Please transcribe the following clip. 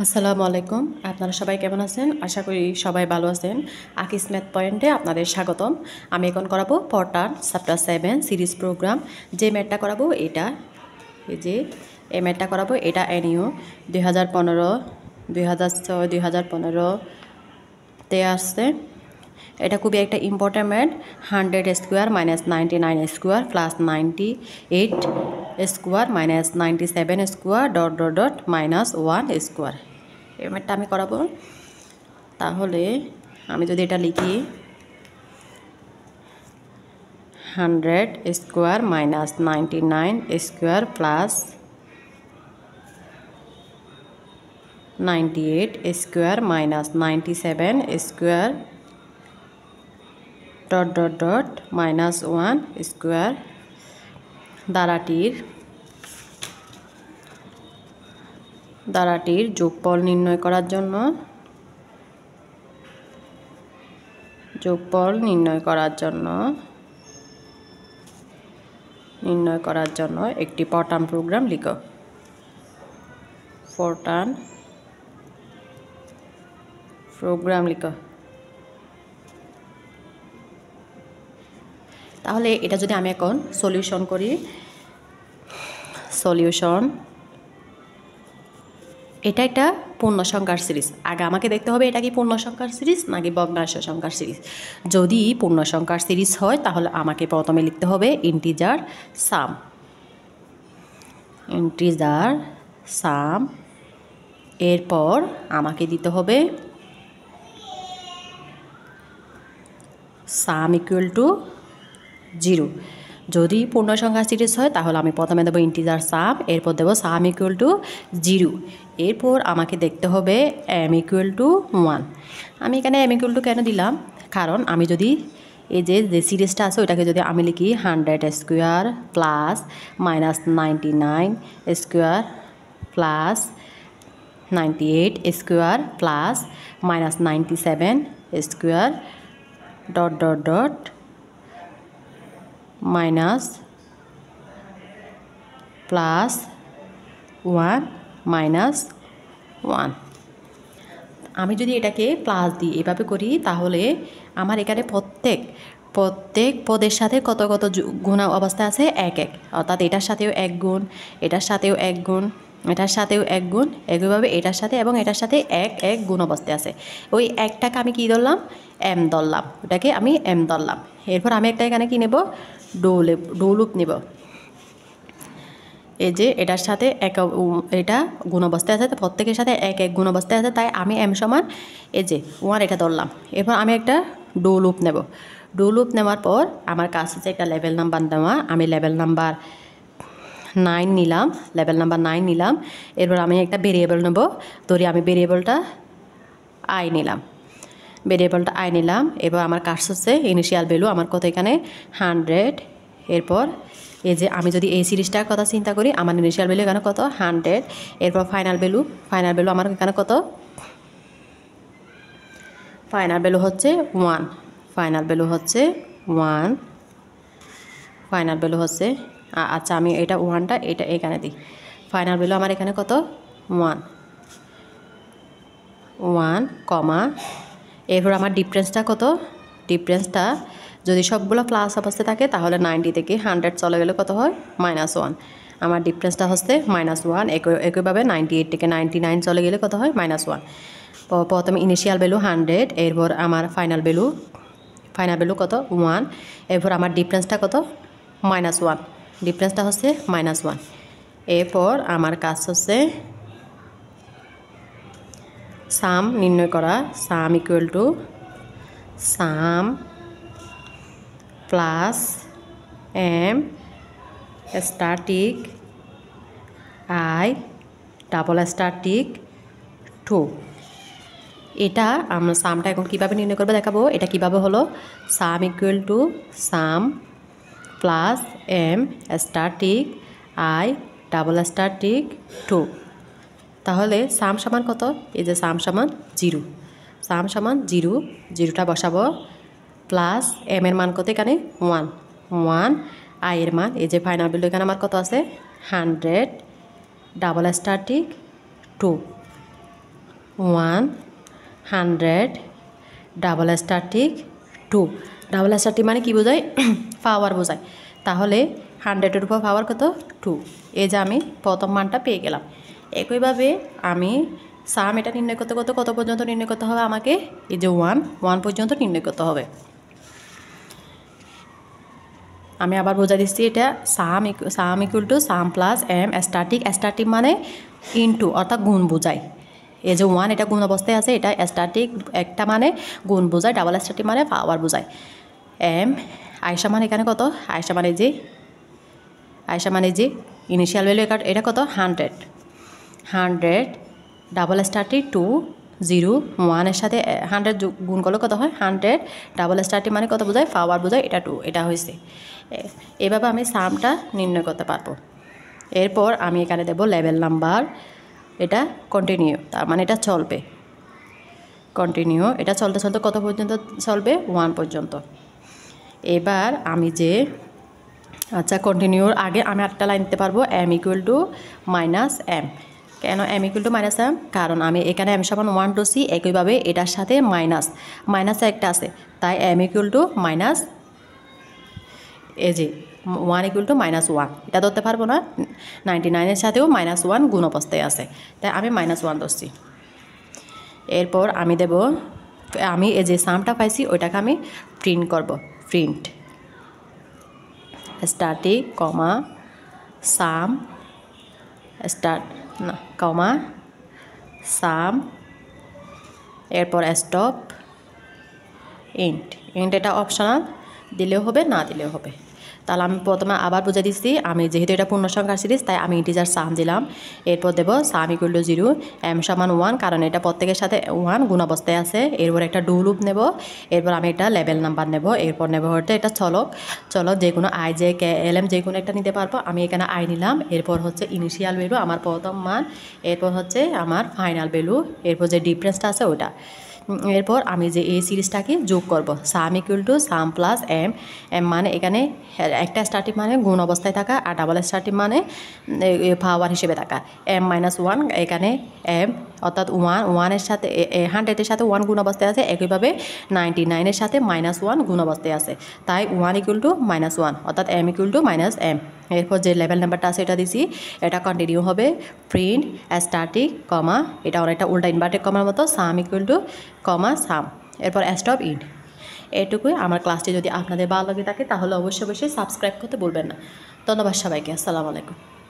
আসসালামু আলাইকুম। আপনারা সবাই কেমন আছেন? আশা করি সবাই ভালো আছেন। আকিস ম্যাথ পয়েন্টে আপনাদের স্বাগতম। আমি এখন করাবো পটান চ্যাপ্টার 7 সিরিজ প্রোগ্রাম। যে ম্যাথটা করাবো এটা এই ম্যাথটা করাবো এটা এনইউ 2015 2006 2015-তে আসছে। এটা খুবই একটা important math. 100 square minus 99 square plus 98 square minus 97 square dot dot dot minus 1 square. এই ম্যাথটা আমি করাবো। তাহলে আমি যদি এটা লিখি 100 square minus 99 square plus 98 square minus 97 square dot dot dot minus 1 square দ্বারাটির যোগফল নির্ণয় করার জন্য একটি পটান প্রোগ্রাম লিখো। তাহলে এটা যদি আমি এখন সলিউশন করি, এটা একটা পূর্ণ সংখ্যার সিরিজ। আগে আমাকে দেখতে হবে এটা কি পূর্ণ সংখ্যার সিরিজ নাকি ভগ্নাংশ সংখ্যার সিরিজ। যদি পূর্ণ সংখ্যার সিরিজ হয় তাহলে আমাকে প্রথমে লিখতে হবে ইন্টিজার সাম, এরপর আমাকে দিতে হবে সাম ইকুয়াল টু 0। যদি পূর্ণ সংখ্যা সিরিজ হয় তাহলে আমি প্রথমে দেবো ইন্টিজার সাম, এরপর দেবো সাম ইকুয়াল টু 0। এরপর আমাকে দেখতে হবে এম ইকুয়াল টু 1। আমি এখানে এম ইকুয়াল টু কেন দিলাম, কারণ আমি যদি এই যে সিরিজটা আছে ওইটাকে যদি আমি লিখি 100 square plus minus 99 square plus 98 square plus minus 97 square dot dot dot minus plus 1 minus 1। আমি যদি এটাকে প্লাস দিই এভাবে করি তাহলে আমার এখানে প্রত্যেক পদের সাথে কত কত গুণ অবস্থা আছে, এক এক। অর্থাৎ এটার সাথেও এক গুণ, এটার সাথেও এক গুণ, এটার সাথেও এক গুণ, একইভাবে এটার সাথে এবং এটার সাথে এক এক গুণ অবস্থায় আছে। ওই একটাকে আমি কী ধরলাম, এম ধরলাম, ওটাকে আমি এম ধরলাম। এরপর আমি একটা এখানে কী নেব, ডৌলুপ নেব। এই যে এটার সাথে এটা গুণ অবস্থায় আছে, তো প্রত্যেকের সাথে এক এক গুণ অবস্থায় আছে, তাই আমি এম সমান এই যে 1 এটা ধরলাম। এরপর আমি একটা ডৌলুপ নেব। ডৌলুপ নেওয়ার পর আমার কাছে হচ্ছে একটা লেভেল নাম্বার নেওয়া, আমি লেভেল নাম্বার 9 নিলাম। এরপর আমি একটা ভেরিয়েবল নেব, ধরি আমি ভেরিয়েবলটা আই নিলাম। এবার আমার কাজ হচ্ছে ইনিশিয়াল ভ্যালু আমার কত, এখানে 100। এরপর এই যে আমি যদি এই সিরিজটার কথা চিন্তা করি, আমার ইনিশিয়াল ভ্যালু এখানে কত 100। এরপর ফাইনাল ভ্যালু আমার এখানে কত, ফাইনাল ভ্যালু হচ্ছে 1। আচ্ছা আমি এটা 1টা এটা এখানে দিই। ফাইনাল ভ্যালু আমার এখানে কত 1 কমা, এরপর আমার ডিফারেন্সটা কত, ডিফারেন্সটা যদি সবগুলো প্লাস অবস্থায় থাকে তাহলে 90 থেকে 100 চলে গেলে কত হয়, -1। আমার ডিফারেন্সটা হচ্ছে -1। একইভাবে 98 থেকে 99 চলে গেলে কত হয়, -1। প্রথমে ইনিশিয়াল ভ্যালু 100, এরপর আমার ফাইনাল ভ্যালু কত 1, এরপর আমার ডিফারেন্সটা কত -1, ডিফারেন্সটা হচ্ছে -1। এরপর আমার কাজ হচ্ছে সাম নির্ণয় করা। Sum equal to sum plus M static I double static 2। এটা আমরা সামটা এখন কীভাবে নির্ণয় করবো দেখাবো। এটা কিভাবে হলো, sum equal to sum plus M static I double static 2। তাহলে সাম সমান কত, এই যে সাম সমান 0, জিরোটা বসাবো, প্লাস এম এর মান কত এখানে 1, আই এর মান এই যে ফাইনাল ভ্যালু এখানে আমার কত আছে 100 double static 2। 100 double static 2 double static মানে কি বোঝায় পাওয়ার বোঝায় তাহলে 100-এর উপর পাওয়ার কত 2 এই যে আমি প্রথম মানটা পেয়ে গেলাম একইভাবে আমি সাম এটা নির্ণয় করতে কত পর্যন্ত নির্ণয় করতে হবে আমাকে এই যে 1 পর্যন্ত নির্ণয় করতে হবে আমি আবার বোঝা দিচ্ছি এটা sum equal to sum plus M static মানে ইনটু অর্থাৎ গুণ বোঝায় এই যে 1 এটা গুণ অবস্থায় আছে এটা স্ট্যাটিক একটা মানে গুণ বোঝায় ডাবল স্ট্যাটিক মানে পাওয়ার বোঝায় এম আয়সা মানে এখানে কত আয়সা মানে যে ইনিশিয়াল ভ্যালু এটা কত 100 ডাবল স্ট্যাটিক 2 0 1 এর সাথে 100 গুণ করলে কত হয় 100 ডাবল স্ট্যাটিক মানে কত বোঝায় পাওয়ার বোঝায় এটা 2 এটা হয়েছে এভাবে আমি সামটা নির্ণয় করতে পারবো এরপর আমি এখানে দেব লেভেল নাম্বার এটা কন্টিনিউ তার মানে এটা চলবে কন্টিনিউ এটা চলতে কত পর্যন্ত চলবে 1 পর্যন্ত এবার আমি যে আচ্ছা কন্টিনিউর আগে আমি আরেকটা লাইন দিতে পারবো m equal to minus M কেন m equal to minus M কারণ আমি এখানে m সমান 1 টু সি একইভাবে এটার সাথে মাইনাস একটা আছে তাই m ইকুয়াল টু মাইনাস এই যে 1 ইকুয়াল টু -1 এটা ধরতে পারবো না 99-এর সাথেও -1 গুণ অবস্থায় আছে তাই আমি -1 ধরছি এরপর আমি দেব আমি এই যে সামটা পাইছি ওইটাকে আমি প্রিন্ট করব প্রিন্ট স্ট্যাটিক কমা সাম কমা সাম এরপর স্টপ ইন্ট এটা অপশনাল দিলেও হবে না দিলেও হবে তাহলে আমি প্রথমে আবার বুঝে দিচ্ছি আমি যেহেতু এটা পূর্ণসংখ্যার সিরিজ তাই আমি ইন্টিজার সাম দিলাম এরপর দেব সাম ইকুয়াল টু 0 m সমান 1 কারণ এটা প্রত্যেকের সাথে 1 গুণ অবস্থায় আছে এরপর একটা ডু লুপ নেব এরপর আমি এটা লেভেল নাম্বার নেব এরপর নেব হচ্ছে এটা চলক যে কোনো I J K L M যে কোনো একটা নিতে পারবো আমি এখানে আই নিলাম এরপর হচ্ছে ইনিশিয়াল ভ্যালু আমার প্রথম মান এরপর হচ্ছে আমার ফাইনাল ভ্যালু এরপর যে ডিফারেন্সটা আছে ওটা এরপর আমি যে এই সিরিজটাকে যোগ করব sum equal to sum plus M মানে এখানে একটা স্ট্যাটিক মানে গুণ অবস্থায় থাকা আর ডাবল স্ট্যাটিক মানে পাওয়ার হিসেবে থাকা m-1 এখানে m অর্থাৎ 1-এর সাথে 100-এর সাথে 1 গুণ অবস্থায় আছে একইভাবে 99-এর সাথে -1 গুণ অবস্থায় আছে তাই 1 ইকুয়াল টু -1 অর্থাৎ m ইকুয়াল টু -m এরপর যে লেভেল নাম্বারটা আছে এটা দিছি এটা কন্টিনিউ হবে প্রিন্ট স্ট্যাটিক কমা এটা অনেকটা উল্টা ইনভার্টেড কমার মতো সাম ইকুয়াল টু কমা সাম এরপর স্টপ ইন্ট এটুকুই আমার ক্লাসটি যদি আপনাদের ভালো লাগে থাকে তাহলে অবশ্যই সাবস্ক্রাইব করতে ভুলবেন না ধন্যবাদ সবাইকে আসসালামু আলাইকুম